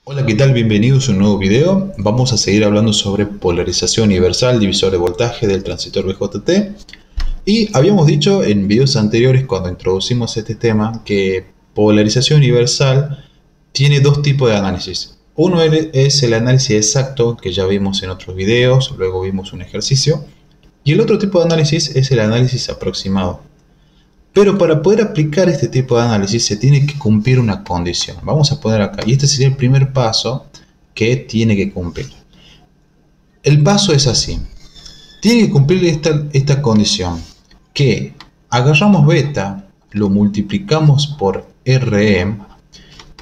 Hola, ¿qué tal? Bienvenidos a un nuevo video. Vamos a seguir hablando sobre polarización universal, divisor de voltaje del transistor BJT. Y habíamos dicho en videos anteriores, cuando introducimos este tema, que polarización universal tiene dos tipos de análisis. Uno es el análisis exacto, que ya vimos en otros videos, luego vimos un ejercicio. Y el otro tipo de análisis es el análisis aproximado. Pero para poder aplicar este tipo de análisis se tiene que cumplir una condición. Vamos a poner acá, y este sería el primer paso que tiene que cumplir. El paso es así. Tiene que cumplir esta condición, que agarramos beta, lo multiplicamos por Rm,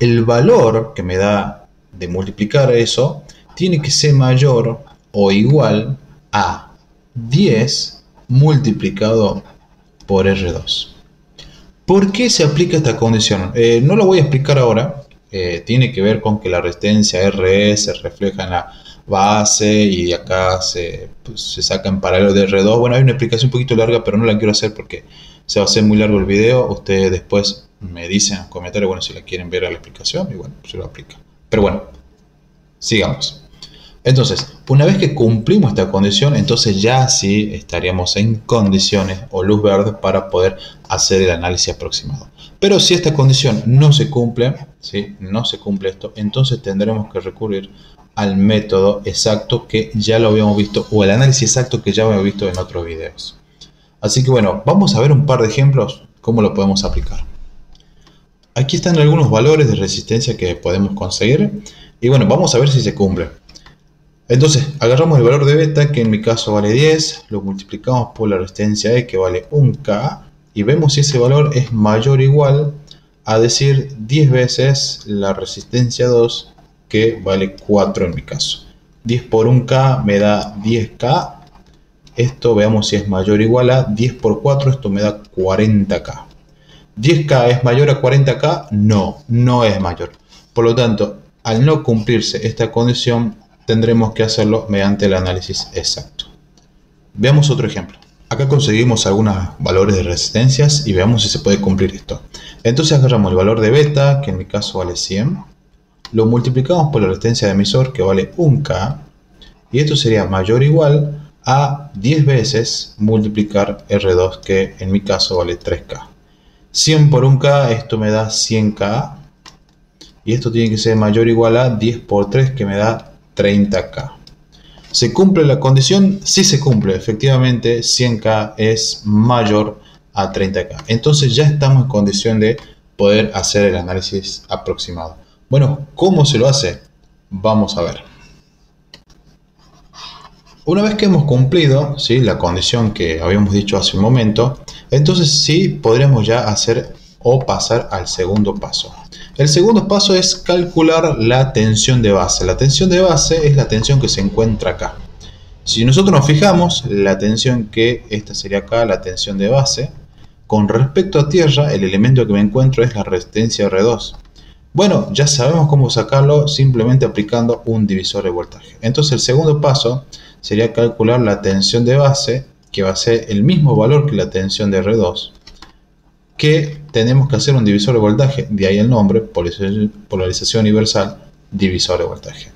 el valor que me da de multiplicar eso tiene que ser mayor o igual a 10 multiplicado por R2. ¿Por qué se aplica esta condición? No lo voy a explicar ahora. Tiene que ver con que la resistencia RE se refleja en la base y acá se saca en paralelo de R2. Bueno, hay una explicación un poquito larga, pero no la quiero hacer porque se va a hacer muy largo el video. Ustedes después me dicen en los comentarios, bueno, si la quieren ver a la explicación, y bueno, se lo aplica. Pero bueno, sigamos. Entonces, una vez que cumplimos esta condición, entonces ya sí estaríamos en condiciones o luz verde para poder hacer el análisis aproximado. Pero si esta condición no se cumple, ¿sí? No se cumple esto, entonces tendremos que recurrir al método exacto que ya lo habíamos visto, o el análisis exacto que ya habíamos visto en otros videos. Así que bueno, vamos a ver un par de ejemplos cómo lo podemos aplicar. Aquí están algunos valores de resistencia que podemos conseguir y bueno, vamos a ver si se cumple. Entonces, agarramos el valor de beta, que en mi caso vale 10, lo multiplicamos por la resistencia E, que vale 1K, y vemos si ese valor es mayor o igual a decir 10 veces la resistencia 2, que vale 4 en mi caso. 10 por 1K me da 10K, esto veamos si es mayor o igual a 10 por 4, esto me da 40K. ¿10K es mayor a 40K? No, no es mayor. Por lo tanto, al no cumplirse esta condición, tendremos que hacerlo mediante el análisis exacto. Veamos otro ejemplo. Acá conseguimos algunos valores de resistencias y veamos si se puede cumplir esto. Entonces agarramos el valor de beta, que en mi caso vale 100, lo multiplicamos por la resistencia de emisor, que vale 1K, y esto sería mayor o igual a 10 veces multiplicar R2, que en mi caso vale 3K. 100 por 1K, esto me da 100K, y esto tiene que ser mayor o igual a 10 por 3, que me da 30K. ¿Se cumple la condición? Sí se cumple, efectivamente 100K es mayor a 30K. Entonces ya estamos en condición de poder hacer el análisis aproximado. Bueno, ¿cómo se lo hace? Vamos a ver. Una vez que hemos cumplido, ¿sí?, la condición que habíamos dicho hace un momento, entonces sí podremos ya hacer o pasar al segundo paso. El segundo paso es calcular la tensión de base. La tensión de base es la tensión que se encuentra acá. Si nosotros nos fijamos, la tensión que esta sería acá, la tensión de base, con respecto a tierra, el elemento que me encuentro es la resistencia R2. Bueno, ya sabemos cómo sacarlo simplemente aplicando un divisor de voltaje. Entonces el segundo paso sería calcular la tensión de base, que va a ser el mismo valor que la tensión de R2, que tenemos que hacer un divisor de voltaje, de ahí el nombre, polarización universal, divisor de voltaje.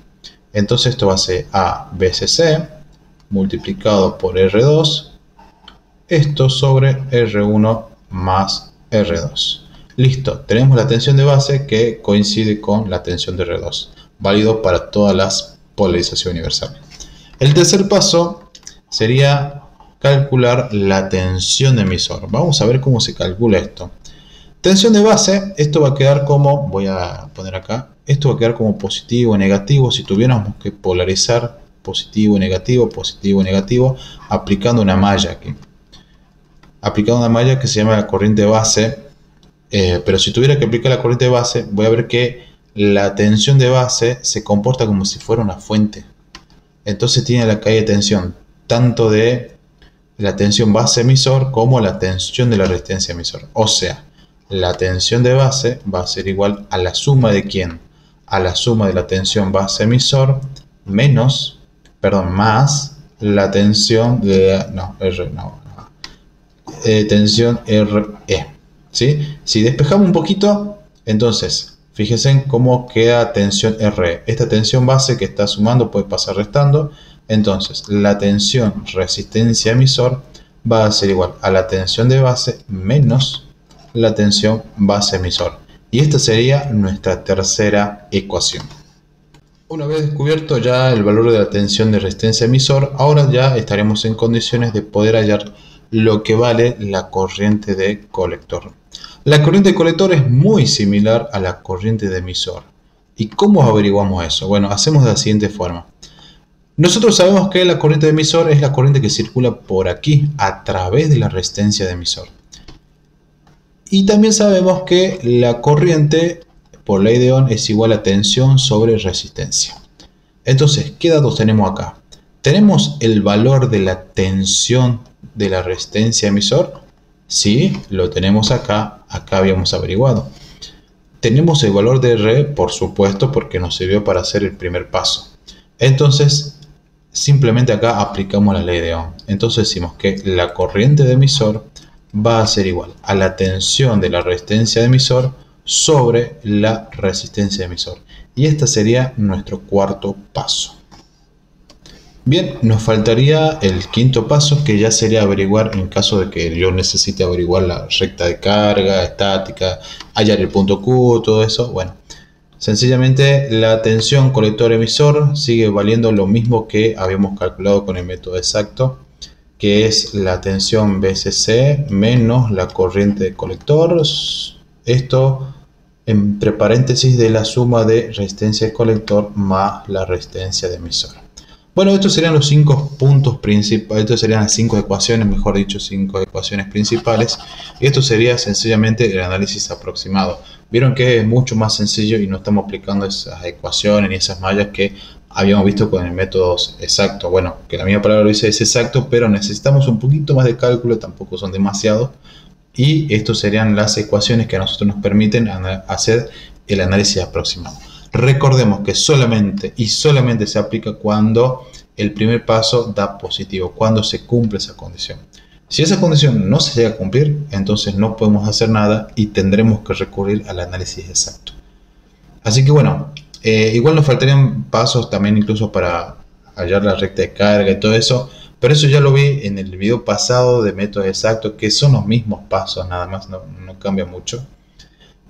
Entonces esto va a ser A veces C multiplicado por R2, esto sobre R1 más R2. Listo, tenemos la tensión de base que coincide con la tensión de R2, válido para todas las polarizaciones universales. El tercer paso sería calcular la tensión de emisor. Vamos a ver cómo se calcula esto. Tensión de base, esto va a quedar como, voy a poner acá, esto va a quedar como positivo o negativo si tuviéramos que polarizar positivo y negativo, aplicando una malla aquí. Aplicando una malla que se llama la corriente de base, pero si tuviera que aplicar la corriente de base, voy a ver que la tensión de base se comporta como si fuera una fuente. Entonces tiene la caída de tensión, tanto de la tensión base emisor como la tensión de la resistencia emisor. O sea, la tensión de base va a ser igual a la suma de ¿quién? A la suma de la tensión base emisor más la tensión de tensión RE. ¿Sí? Si despejamos un poquito, entonces Fíjense en cómo queda tensión R. Esta tensión base que está sumando puede pasar restando. Entonces, la tensión resistencia emisor va a ser igual a la tensión de base menos la tensión base emisor. Y esta sería nuestra tercera ecuación. Una vez descubierto ya el valor de la tensión de resistencia emisor, ahora ya estaremos en condiciones de poder hallar lo que vale la corriente de colector. La corriente de colector es muy similar a la corriente de emisor. ¿Y cómo averiguamos eso? Bueno, hacemos de la siguiente forma. Nosotros sabemos que la corriente de emisor es la corriente que circula por aquí a través de la resistencia de emisor. Y también sabemos que la corriente por ley de Ohm es igual a tensión sobre resistencia. Entonces, ¿qué datos tenemos acá? ¿Tenemos el valor de la tensión de la resistencia emisor? Sí, lo tenemos acá. Acá habíamos averiguado. Tenemos el valor de R, por supuesto, porque nos sirvió para hacer el primer paso. Entonces, simplemente acá aplicamos la ley de Ohm. Entonces decimos que la corriente de emisor va a ser igual a la tensión de la resistencia de emisor sobre la resistencia de emisor. Y este sería nuestro cuarto paso. Bien, nos faltaría el quinto paso, que ya sería averiguar, en caso de que yo necesite averiguar la recta de carga, estática, hallar el punto Q, todo eso. Bueno, sencillamente la tensión colector-emisor sigue valiendo lo mismo que habíamos calculado con el método exacto, que es la tensión BCC menos la corriente de colector. Esto entre paréntesis de la suma de resistencia de colector más la resistencia de emisor. Bueno, estos serían los 5 puntos principales, estas serían las 5 ecuaciones, mejor dicho, 5 ecuaciones principales. Y esto sería sencillamente el análisis aproximado. Vieron que es mucho más sencillo y no estamos aplicando esas ecuaciones ni esas mallas que habíamos visto con el método exacto. Bueno, que la misma palabra lo dice, es exacto, pero necesitamos un poquito más de cálculo, tampoco son demasiados. Y estos serían las ecuaciones que a nosotros nos permiten hacer el análisis aproximado. Recordemos que solamente y solamente se aplica cuando el primer paso da positivo, cuando se cumple esa condición. Si esa condición no se llega a cumplir, entonces no podemos hacer nada y tendremos que recurrir al análisis exacto. Así que bueno, igual nos faltarían pasos también incluso para hallar la recta de carga y todo eso. Pero eso ya lo vi en el video pasado de método exacto, que son los mismos pasos, nada más, no cambia mucho.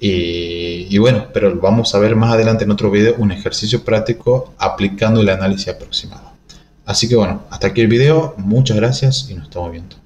Y bueno, pero vamos a ver más adelante en otro video un ejercicio práctico aplicando el análisis aproximado. Así que bueno, hasta aquí el video, muchas gracias y nos estamos viendo.